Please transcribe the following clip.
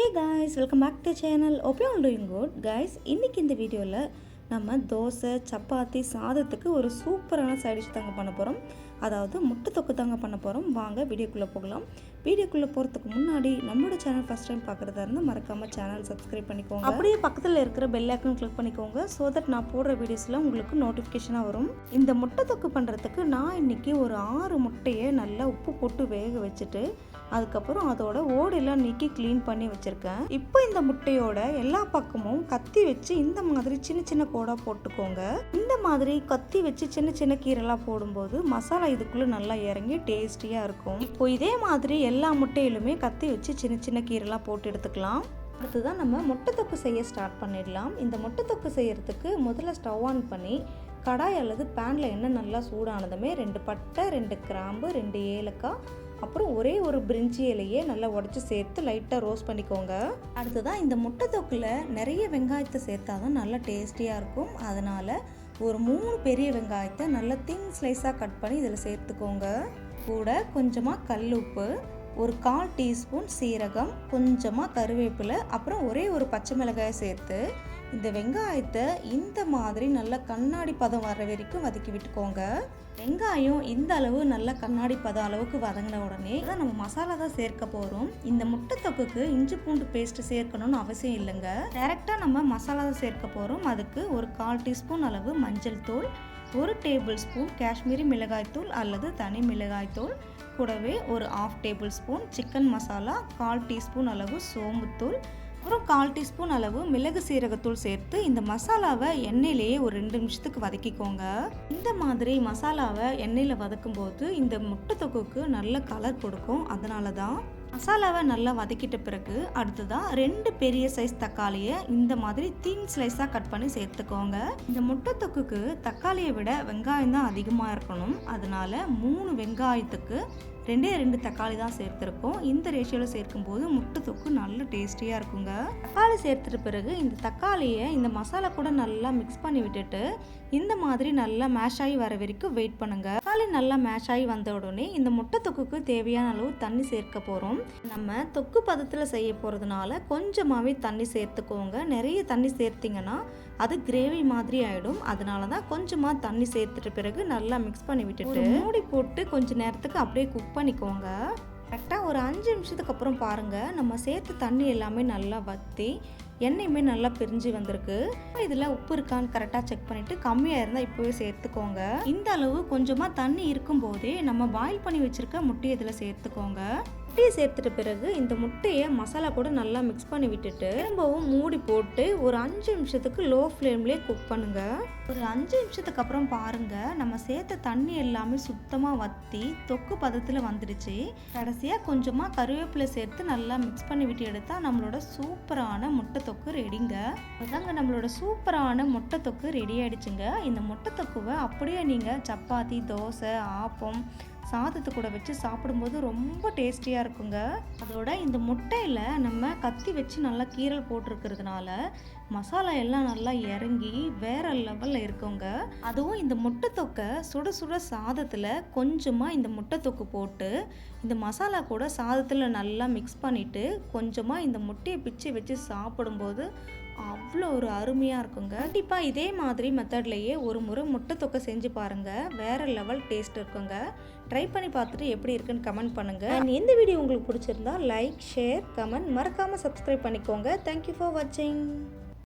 Hey guys, welcome back to the channel. Hope you all doing good. Guys, இன்னைக்கு இந்த வீடியோல நம்ம தோசை, சப்பாத்தி, சாதத்துக்கு ஒரு சூப்பரான சைட் டிஷ் தாங்க பண்ண போறோம். அதாவது முட்டை தொக்கு தாங்க பண்ண போறோம். வாங்க வீடியோக்குள்ள போகலாம். வீடியோக்குள்ள போறதுக்கு முன்னாடி நம்மளோட சேனல் ஃபர்ஸ்ட் டைம் பார்க்கறதா இருந்தா மறக்காம சேனல் Subscribe பண்ணிக்கோங்க. அப்படியே பக்கத்துல இருக்கிற பெல் ஐகான் கிளிக் பண்ணிக்கோங்க so that நான் போடுற வீடியோஸ்ல உங்களுக்கு நோட்டிஃபிகேஷனா வரும். இந்த முட்டை தொக்கு பண்றதுக்கு நான் இன்னைக்கு ஒரு 6 முட்டையை நல்லா உப்பு போட்டு வேக வச்சிட்டு அதுக்கப்புறம் அதோட ஓடெல்லாம் நீக்கி க்ளீன் பண்ணி வச்சுருக்கேன். இப்போ இந்த முட்டையோட எல்லா பக்கமும் கத்தி வச்சு இந்த மாதிரி சின்ன சின்ன கோடாக போட்டுக்கோங்க. இந்த மாதிரி கத்தி வச்சு சின்ன சின்ன கீரைலாம் போடும்போது மசாலா இதுக்குள்ளே நல்லா இறங்கி டேஸ்டியாக இருக்கும். இப்போ இதே மாதிரி எல்லா முட்டையிலுமே கத்தி வச்சு சின்ன சின்ன கீரைலாம் போட்டு எடுத்துக்கலாம். அடுத்துதான் நம்ம முட்டை தொக்கு செய்ய ஸ்டார்ட் பண்ணிடலாம். இந்த முட்டை தொக்கு செய்யறதுக்கு முதல்ல ஸ்டவ் ஆன் பண்ணி கடாய் அல்லது பேனில் எண்ணெய் நல்லா சூடானதுமே 2 பட்டை, 2 கிராம்பு, 2 ஏலக்காய், அப்புறம் ஒரே ஒரு பிரிஞ்சி இலையே நல்லா உடச்சி சேர்த்து லைட்டாக ரோஸ்ட் பண்ணிக்கோங்க. அடுத்ததான் இந்த முட்டை தொக்கில் நிறைய வெங்காயத்தை சேர்த்தா தான் நல்லா டேஸ்டியாக இருக்கும். அதனால் ஒரு 3 பெரிய வெங்காயத்தை நல்லா தின் ஸ்லைஸாக கட் பண்ணி இதில் சேர்த்துக்கோங்க. கூட கொஞ்சமாக கல் உப்பு, ஒரு 1/4 டீஸ்பூன் சீரகம், கொஞ்சமாக கருவேப்பிலை, அப்புறம் ஒரே ஒரு பச்சை மிளகாயை சேர்த்து இந்த வெங்காயத்தை இந்த மாதிரி நல்லா கண்ணாடி பதம் வர வரைக்கும் வதக்கி விட்டுக்கோங்க. வெங்காயம் இந்த அளவு நல்லா கண்ணாடி பதம் அளவுக்கு வதங்கின உடனே தான் நம்ம மசாலா தான் சேர்க்க போகிறோம். இந்த முட்டை தொக்குக்கு இஞ்சி பூண்டு பேஸ்ட் சேர்க்கணும்னு அவசியம் இல்லைங்க. டைரெக்டாக நம்ம மசாலா தான் சேர்க்க போகிறோம். அதுக்கு ஒரு 1/4 டீஸ்பூன் அளவு மஞ்சள் தூள், 1 டேபிள் ஸ்பூன் காஷ்மீரி மிளகாய் தூள் அல்லது தனி மிளகாய் தூள், கூடவே ஒரு 1/2 table spoon chicken masala, 1/4 teaspoon அளவு சோம்புத்தூள், அப்புறம் 1/4 டீஸ்பூன் அளவு மிளகு சீரகத்தூள் சேர்த்து இந்த மசாலாவை எண்ணெயிலேயே ஒரு 2 நிமிஷத்துக்கு வதக்கிக்கோங்க. இந்த மாதிரி மசாலாவை எண்ணெயில் வதக்கும் போது இந்த முட்டை தொக்குக்கு நல்ல கலர் கொடுக்கும். அதனால தான் மசாலாவை நல்லா வதக்கிட்ட பிறகு அடுத்ததாக 2 பெரிய சைஸ் தக்காளியை இந்த மாதிரி தின் ஸ்லைஸாக கட் பண்ணி சேர்த்துக்கோங்க. இந்த முட்டை தொக்குக்கு தக்காளியை விட வெங்காயம் தான் அதிகமாக இருக்கணும். அதனால 3 வெங்காயத்துக்கு 2 தக்காளி தான் சேர்த்துருக்கோம். இந்த ரேஷியோவில் சேர்க்கும்போது முட்டை தொக்கு நல்ல டேஸ்டியாக இருக்குங்க. தக்காளி சேர்த்துட்ட பிறகு இந்த தக்காளியை இந்த மசாலா கூட நல்லா மிக்ஸ் பண்ணி விட்டுட்டு இந்த மாதிரி நல்லா மேஷ் ஆகி வர வரைக்கும் வெயிட் பண்ணுங்க. தக்காளி நல்லா மேஷ் ஆகி வந்த உடனே இந்த முட்டை தொக்குக்கு தேவையான அளவு தண்ணி சேர்க்க போகிறோம். நம்ம தொக்கு பதத்தில் செய்ய போகிறதுனால கொஞ்சமாகவே தண்ணி சேர்த்துக்கோங்க. நிறைய தண்ணி சேர்த்திங்கன்னா அது கிரேவி மாதிரி ஆகிடும். அதனால தான் கொஞ்சமாக தண்ணி சேர்த்துட்ட பிறகு நல்லா மிக்ஸ் பண்ணி விட்டுட்டு மூடி போட்டு கொஞ்சம் நேரத்துக்கு அப்படியே குக் பண்ணிக்கோங்க. கரெக்டாக ஒரு 5 நிமிஷத்துக்கு அப்புறம் பாருங்கள், நம்ம சேர்த்து தண்ணி எல்லாமே நல்லா வற்றி எண்ணெயுமே நல்லா பிரிஞ்சு வந்திருக்கு. இதில் உப்பு இருக்கான்னு கரெக்டாக செக் பண்ணிவிட்டு கம்மியாக இருந்தால் இப்போவே சேர்த்துக்கோங்க. இந்த அளவு கொஞ்சமாக தண்ணி இருக்கும் போதே நம்ம பாயில் பண்ணி வச்சுருக்க முட்டையை இதில் சேர்த்துக்கோங்க. முட்டையை சேர்த்துட்ட பிறகு இந்த முட்டையை மசாலா கூட நல்லா மிக்ஸ் பண்ணி விட்டுட்டு திரும்பவும் மூடி போட்டு ஒரு 5 நிமிஷத்துக்கு லோ ஃப்ளேம்லேயே குக் பண்ணுங்க. ஒரு 5 நிமிஷத்துக்கு அப்புறம் பாருங்க, நம்ம சேர்த்த தண்ணி எல்லாமே சுத்தமாக வற்றி தொக்கு பதத்தில் வந்துடுச்சு. கடைசியாக கொஞ்சமாக கருவேப்பிலை சேர்த்து நல்லா மிக்ஸ் பண்ணி விட்டு எடுத்தால் நம்மளோட சூப்பரான முட்டை தொக்கு ரெடிங்க. அதாங்க நம்மளோட சூப்பரான முட்டை தொக்கு ரெடி ஆயிடுச்சுங்க. இந்த முட்டை தொக்குவை அப்படியே நீங்கள் சப்பாத்தி, தோசை, ஆப்பம், சாதத்து கூட வச்சு சாப்பிடும்போது ரொம்ப டேஸ்டியாக இருக்குங்க. அதோட இந்த முட்டையில் நம்ம கத்தி வச்சு நல்லா கீரல் போட்டிருக்கிறதுனால மசாலா எல்லாம் நல்லா இறங்கி வேற லெவலில் இருக்குங்க. அதுவும் இந்த முட்டை தொக்கை சுட சுட சாதத்தில் கொஞ்சமாக இந்த முட்டை தொக்கு போட்டு இந்த மசாலா கூட சாதத்தில் நல்லா மிக்ஸ் பண்ணிவிட்டு கொஞ்சமாக இந்த முட்டையை பிச்சு வச்சு சாப்பிடும்போது அவ்வளோ ஒரு அருமையாக இருக்குங்க. கண்டிப்பாக இதே மாதிரி மெத்தட்லேயே ஒரு முறை முட்டை தொக்கை செஞ்சு பாருங்கள், வேறு லெவல் டேஸ்ட் இருக்குங்க. ட்ரை பண்ணி பார்த்துட்டு எப்படி இருக்குன்னு கமெண்ட் பண்ணுங்கள். அண்ட் இந்த வீடியோ உங்களுக்கு பிடிச்சிருந்தா லைக், ஷேர், கமெண்ட், மறக்காமல் சப்ஸ்கிரைப் பண்ணிக்கோங்க. தேங்க்யூ ஃபார் வாட்சிங்.